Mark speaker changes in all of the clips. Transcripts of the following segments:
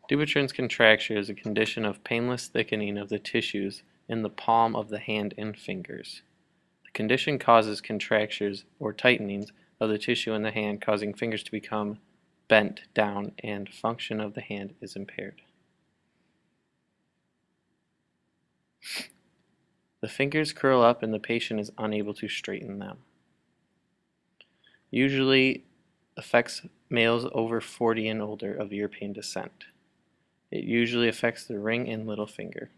Speaker 1: Dupuytren's contracture is a condition of painless thickening of the tissues in the palm of the hand and fingers. The condition causes contractures or tightenings of the tissue in the hand, causing fingers to become bent down and function of the hand is impaired. The fingers curl up and the patient is unable to straighten them. Usually affects males over 40 and older of European descent. It usually affects the ring and little finger.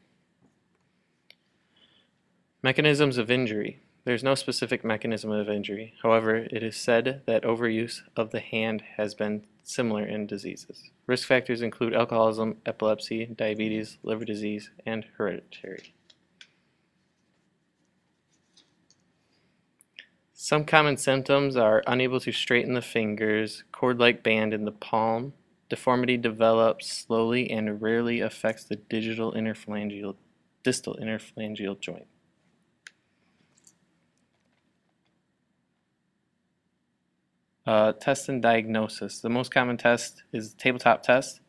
Speaker 1: Mechanisms of injury. There is no specific mechanism of injury. However, it is said that overuse of the hand has been similar in diseases. Risk factors include alcoholism, epilepsy, diabetes, liver disease, and hereditary. Some common symptoms are unable to straighten the fingers, cord-like band in the palm. Deformity develops slowly and rarely affects the distal interphalangeal joint. Test and diagnosis. The most common test is the tabletop test.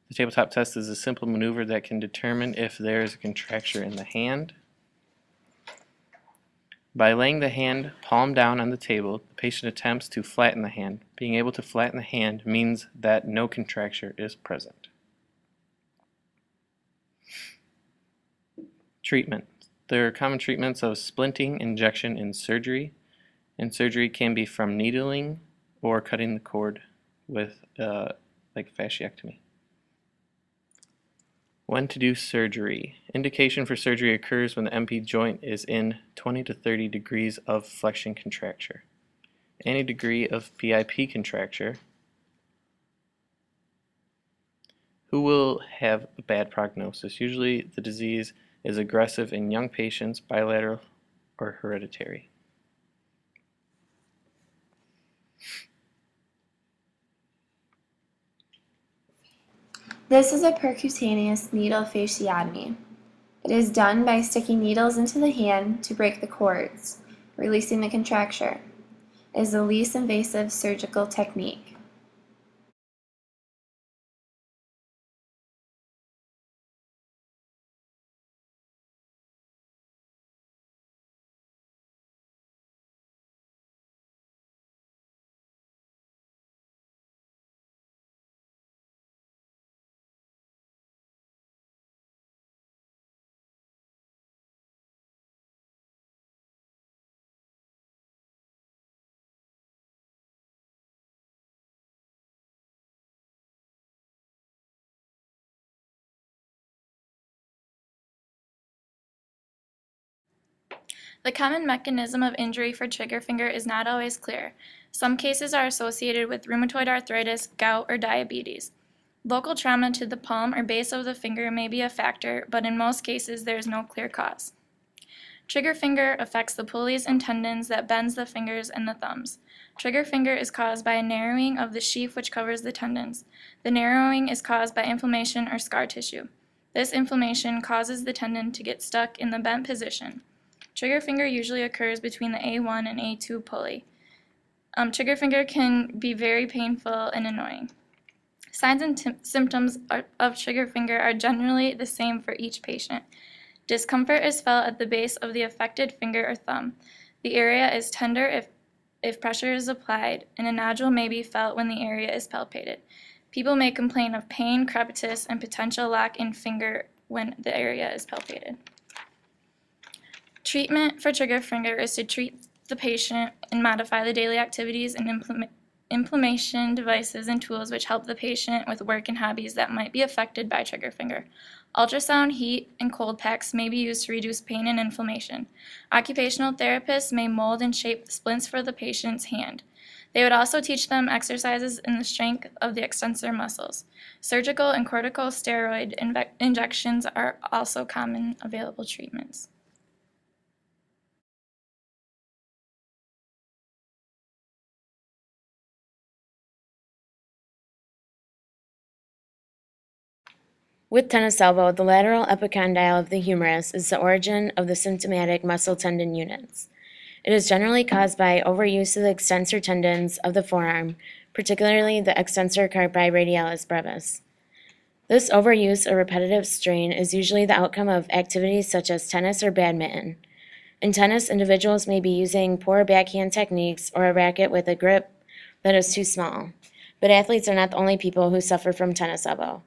Speaker 1: The tabletop test is a simple maneuver that can determine if there is a contracture in the hand. By laying the hand palm down on the table, the patient attempts to flatten the hand. Being able to flatten the hand means that no contracture is present. Treatment. There are common treatments of splinting, injection, and surgery. And surgery can be from needling or cutting the cord with like fasciectomy. When to do surgery. Indication for surgery occurs when the MP joint is in 20 to 30 degrees of flexion contracture. Any degree of PIP contracture. Who will have a bad prognosis? Usually the disease is aggressive in young patients, bilateral or hereditary.
Speaker 2: This is a percutaneous needle fasciotomy. It is done by sticking needles into the hand to break the cords, releasing the contracture. It is the least invasive surgical technique.
Speaker 3: The common mechanism of injury for trigger finger is not always clear. Some cases are associated with rheumatoid arthritis, gout, or diabetes. Local trauma to the palm or base of the finger may be a factor, but in most cases there is no clear cause. Trigger finger affects the pulleys and tendons that bends the fingers and the thumbs. Trigger finger is caused by a narrowing of the sheath which covers the tendons. The narrowing is caused by inflammation or scar tissue. This inflammation causes the tendon to get stuck in the bent position. Trigger finger usually occurs between the A1 and A2 pulley. Trigger finger can be very painful and annoying. Signs and symptoms of trigger finger are generally the same for each patient. Discomfort is felt at the base of the affected finger or thumb. The area is tender if pressure is applied, and a nodule may be felt when the area is palpated. People may complain of pain, crepitus, and potential lock in finger when the area is palpated. Treatment for trigger finger is to treat the patient and modify the daily activities and implementation devices and tools which help the patient with work and hobbies that might be affected by trigger finger. Ultrasound, heat, and cold packs may be used to reduce pain and inflammation. Occupational therapists may mold and shape the splints for the patient's hand. They would also teach them exercises in the strength of the extensor muscles. Surgical and corticosteroid injections are also common available treatments.
Speaker 4: With tennis elbow, the lateral epicondyle of the humerus is the origin of the symptomatic muscle tendon units. It is generally caused by overuse of the extensor tendons of the forearm, particularly the extensor carpi radialis brevis. This overuse or repetitive strain is usually the outcome of activities such as tennis or badminton. In tennis, individuals may be using poor backhand techniques or a racket with a grip that is too small. But athletes are not the only people who suffer from tennis elbow.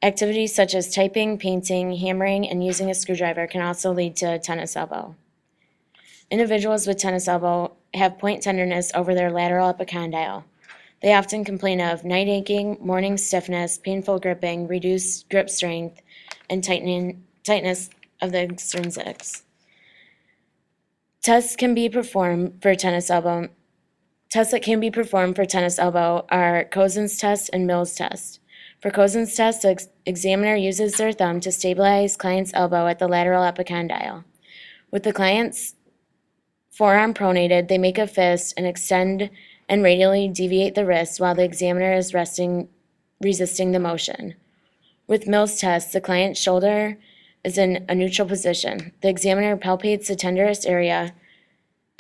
Speaker 4: Activities such as typing, painting, hammering, and using a screwdriver can also lead to tennis elbow. Individuals with tennis elbow have point tenderness over their lateral epicondyle. They often complain of night aching, morning stiffness, painful gripping, reduced grip strength, and tightness of the extrinsics. Tests that can be performed for tennis elbow are Cosen's test and Mills test. For Cosen's test, the examiner uses their thumb to stabilize client's elbow at the lateral epicondyle. With the client's forearm pronated, they make a fist and extend and radially deviate the wrist while the examiner is resisting the motion. With Mills test, the client's shoulder is in a neutral position. The examiner palpates the tenderest area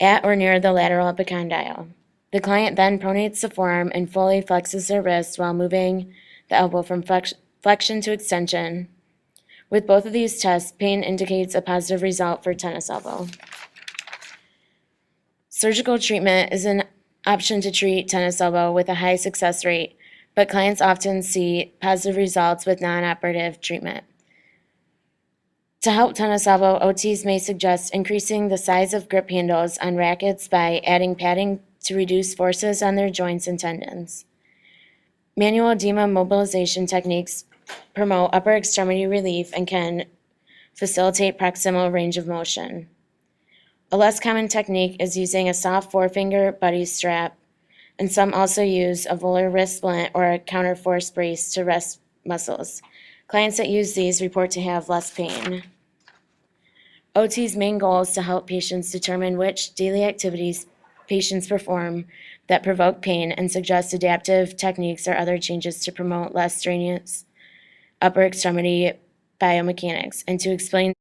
Speaker 4: at or near the lateral epicondyle. The client then pronates the forearm and fully flexes their wrist while moving the elbow from flexion to extension. With both of these tests, pain indicates a positive result for tennis elbow. Surgical treatment is an option to treat tennis elbow with a high success rate, but clients often see positive results with non-operative treatment. To help tennis elbow, OTs may suggest increasing the size of grip handles on rackets by adding padding to reduce forces on their joints and tendons. Manual demobilization techniques promote upper extremity relief and can facilitate proximal range of motion. A less common technique is using a soft forefinger buddy strap, and some also use a volar wrist splint or a counterforce brace to rest muscles. Clients that use these report to have less pain. OT's main goal is to help patients determine which daily activities patients perform that provoke pain and suggest adaptive techniques or other changes to promote less strenuous upper extremity biomechanics, and to explain.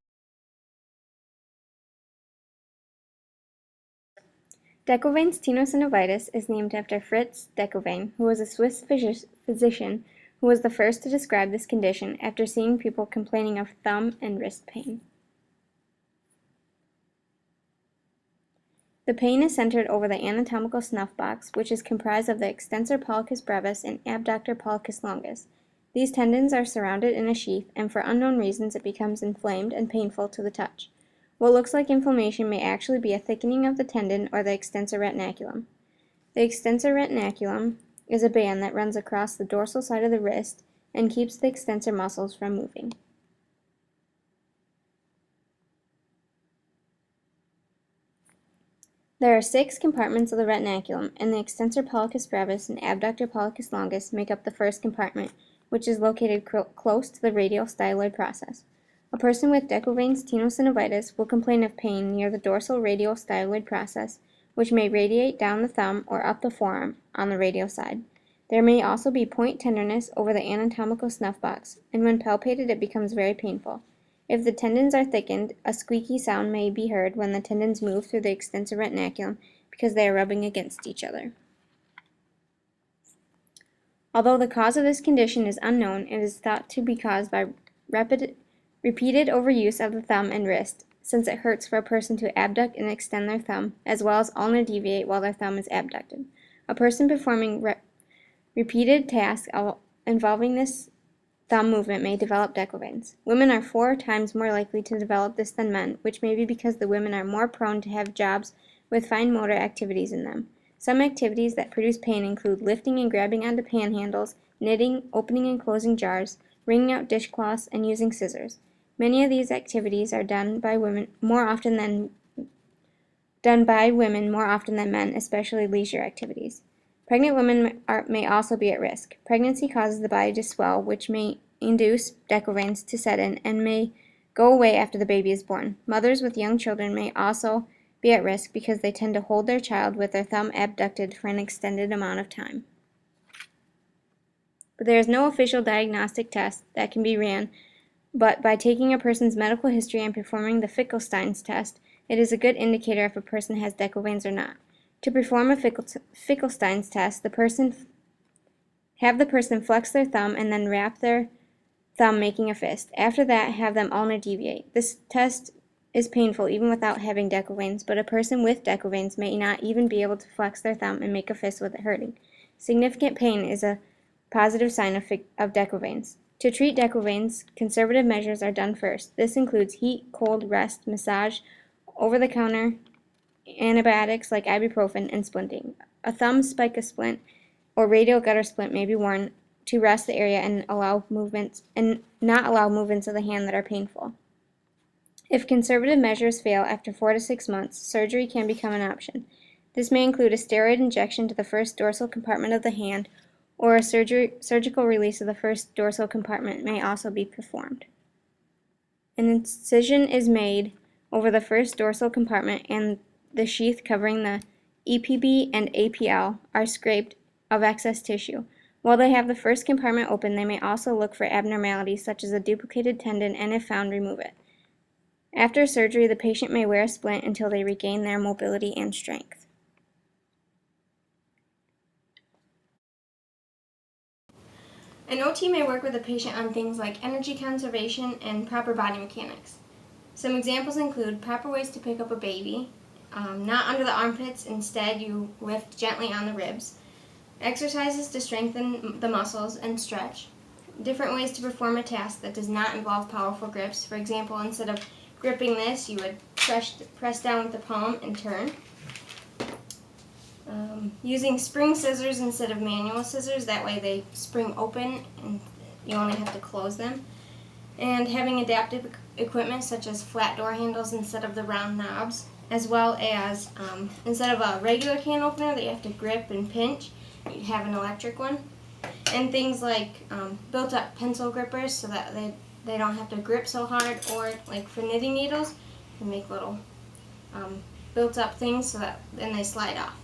Speaker 2: Decovein's tenosynovitis is named after Fritz Decovein, who was a Swiss physician who was the first to describe this condition after seeing people complaining of thumb and wrist pain. The pain is centered over the anatomical snuff box, which is comprised of the extensor pollicis brevis and abductor pollicis longus. These tendons are surrounded in a sheath, and for unknown reasons it becomes inflamed and painful to the touch. What looks like inflammation may actually be a thickening of the tendon or the extensor retinaculum. The extensor retinaculum is a band that runs across the dorsal side of the wrist and keeps the extensor muscles from moving. There are 6 compartments of the retinaculum, and the extensor pollicis brevis and abductor pollicis longus make up the first compartment, which is located close to the radial styloid process. A person with Decovein's tenosynovitis will complain of pain near the dorsal radial styloid process, which may radiate down the thumb or up the forearm on the radial side. There may also be point tenderness over the anatomical snuff box, and when palpated it becomes very painful. If the tendons are thickened, a squeaky sound may be heard when the tendons move through the extensor retinaculum because they are rubbing against each other. Although the cause of this condition is unknown, it is thought to be caused by repeated overuse of the thumb and wrist, since it hurts for a person to abduct and extend their thumb, as well as ulnar deviate while their thumb is abducted. A person performing repeated tasks involving this thumb movement may develop Decovein's. Women are 4 times more likely to develop this than men, which may be because the women are more prone to have jobs with fine motor activities in them. Some activities that produce pain include lifting and grabbing onto pan handles, knitting, opening and closing jars, wringing out dishcloths, and using scissors. Many of these activities are done by women more often than men, especially leisure activities. Pregnant women may also be at risk. Pregnancy causes the body to swell, which may induce Decovein's to set in and may go away after the baby is born. Mothers with young children may also be at risk because they tend to hold their child with their thumb abducted for an extended amount of time. But there is no official diagnostic test that can be ran, but by taking a person's medical history and performing the Finkelstein's test, it is a good indicator if a person has Decovein's or not. To perform a Finkelstein's test, have the person flex their thumb and then wrap their
Speaker 5: thumb making a fist. After that, have them ulnar deviate. This test is painful even without having deco veins, but a person with deco veins may not even be able to flex their thumb and make a fist with it hurting. Significant pain is a positive sign of deco veins. To treat deco veins, conservative measures are done first. This includes heat, cold, rest, massage, over-the-counter antibiotics like ibuprofen, and splinting. A thumb spica splint or radial gutter splint may be worn to rest the area and not allow movements of the hand that are painful. If conservative measures fail after 4 to 6 months, surgery can become an option. This may include a steroid injection to the first dorsal compartment of the hand, or a surgical release of the first dorsal compartment may also be performed. An incision is made over the first dorsal compartment, and the sheath covering the EPB and APL are scraped of excess tissue. While they have the first compartment open, they may also look for abnormalities such as a duplicated tendon, and if found, remove it. After surgery, the patient may wear a splint until they regain their mobility and strength.
Speaker 2: An OT may work with a patient on things like energy conservation and proper body mechanics. Some examples include proper ways to pick up a baby, not under the armpits, instead you lift gently on the ribs, exercises to strengthen the muscles and stretch, different ways to perform a task that does not involve powerful grips. For example, instead of gripping this, you would press down with the palm and turn. Using spring scissors instead of manual scissors, that way they spring open and you only have to close them. And having adaptive equipment such as flat door handles instead of the round knobs, as well as instead of a regular can opener that you have to grip and pinch, you have an electric one. And things like built-up pencil grippers so that they don't have to grip so hard, or like for knitting needles, you make little built-up things so that then they slide off.